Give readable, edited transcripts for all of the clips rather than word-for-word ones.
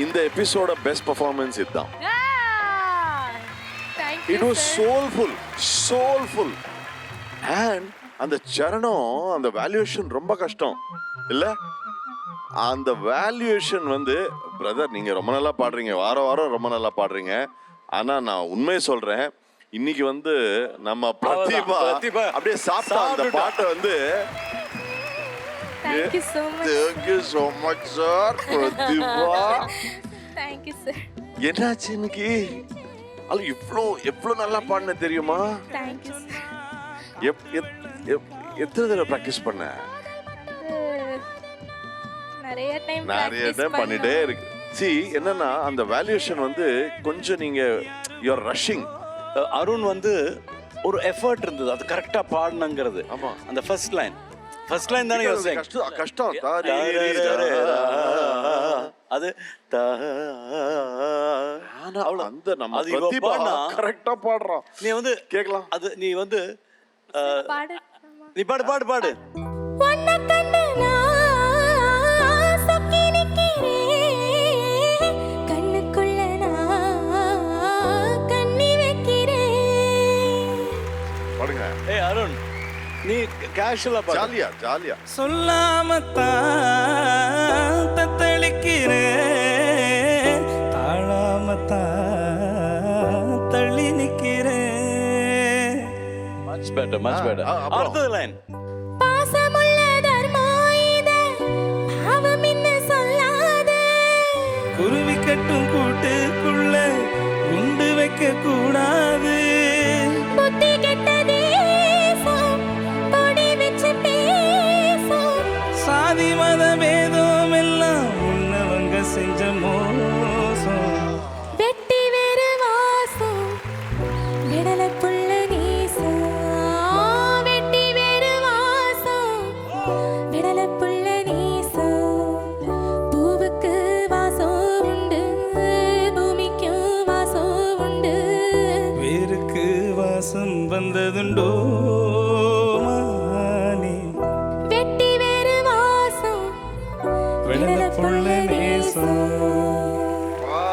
இந்த எபிசோட best performance இதுதான். Thank you, it was soulful and அந்த சரணம், அந்த வேல்யூவேஷன் ரொம்ப கஷ்டம் இல்ல? அந்த வேல்யூவேஷன் வந்து பிரதர் நீங்க ரொம்ப நல்லா பாடுறீங்க, வாரம் ரொம்ப நல்லா பாடுறீங்க. ஆனா நான் உண்மையை சொல்றேன், இன்னைக்கு வந்து நம்ம பிரதிபா அப்படியே சாப்பிட்டா அந்த பாட்டை வந்து Thank you so much. Thank you so much, sir. Pratibha. Thank you, sir. என்னாச்சு இன்னைக்கு? அது எவ்வளோ நல்லா பாடுன தெரியுமா? Thank you, sir. எத்தனை தடவை ப்ராக்டிஸ் பண்ண? நிறைய டைம் பண்ணிட்டே இருக்கு. See, என்னன்னா அந்த வேல்யூவேஷன் வந்து கொஞ்சம் நீங்க யூஆர் ரஷிங். அருண் வந்து ஒரு எஃபர்ட் இருந்தது, அது கரெக்டா பாடணுங்கிறது. ஆமா, அந்த ஃபர்ஸ்ட் லைன் தானே யோசிச்சேன். கஷ்டம் அது அந்த நம்ம பிரதிபா கரெக்டா பாடுறான். நீ வந்து கேக்கலாம். அது நீ வந்து பாடு. நீ பாடு ஒன்ன கண்டு நான் சொக்கி நிக்கிறேன், கண்ணுக்குள்ள நான் கண்ணி வைக்கிறேன். பாடுங்க. ஏய் அருண், நீ கேஷுவலா பாடு. ஜாலியா சொல்லாமத்தான் தத்தளிக்கிறேன், தாழாமத்தான் தள்ளி நிக்கிறேன். மச் பெட்டர் அடுத்த லைன். பாசமுள்ள தர்மாயுத பாவம் என்ன சொல்லாத, குருவி கட்டும் கூட்டுக்குள்ள குண்டு வைக்க கூடாது. புத்தி கெட்ட தேசம் பொடி வச்சு பேசும், சாதி மத வேதம் எல்லாம் உன்னவங்க செஞ்ச மோசம். வெட்டி வேறு வாசம் விடல புள்ள நீசம், வெட்டி வேறு வாசம் விடல புள்ள நீசம். பூவுக்கு வாசம் உண்டு, பூமிக்கும் வாசம் உண்டு, வேருக்கு வாசம் வந்ததுண்டோ மானே, வெட்டி வேறு வாசம் விடல புள்ள நீசம். வா.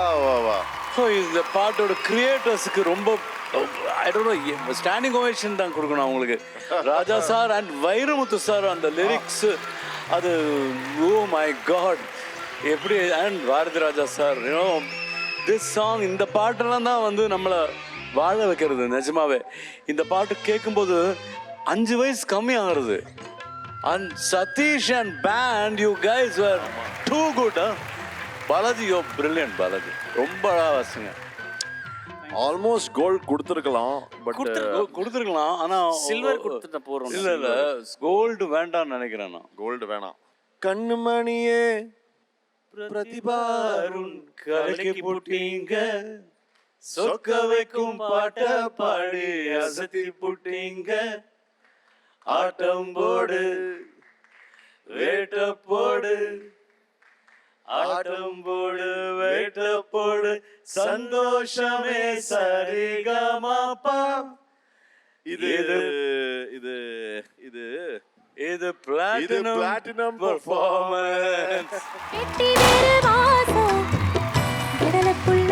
இந்த பாட்டோட கிரியேட்டர்ஸுக்கு ரொம்ப I don't know standing ovation தான் கொடுக்கணும் அவங்களுக்கு. Raja sir and Vairamuthu sir அந்த லிரிக்ஸ், அது ஓ மை காட் எப்படி. And Bharathi Raja sir, you know this song, இந்த பாட்டெல்லாம் தான் வந்து நம்மளை வாழ வைக்கிறது. நிஜமாவே இந்த பாட்டு கேட்கும்போது 5 வயசு கம்மி ஆகிறது. And Sathish and band, you guys were too good. Balaji, yo brilliant Balaji, ரொம்ப வாசிங்க. ஆல்மோஸ்ட் கோல்ட் கொடுத்துருக்கலாம், பட் கொடுத்துருக்கலாம். ஆனா சில்வர் கொடுத்துட்ட போறோம். இல்ல கோல்டு வேண்டாம்னு நினைக்கிறேன் நான். கோல்டு வேணாம். கண்ணுமணியே பிரதிபா அருண் கலக்கி புட்டீங்க, சொக்க வைக்கும் பாட்ட பாடி அசத்தி புட்டீங்க, ஆட்டம் போடு வேட்ட போடு, ஆட்டம் போடு வேட்ட போடு, சந்தோஷமே சரிகமாப்பா. இது பிளாட்டினம் பெர்ஃபார்மன்ஸ். வெட்டி வேறு வாசம் விடல புள்ள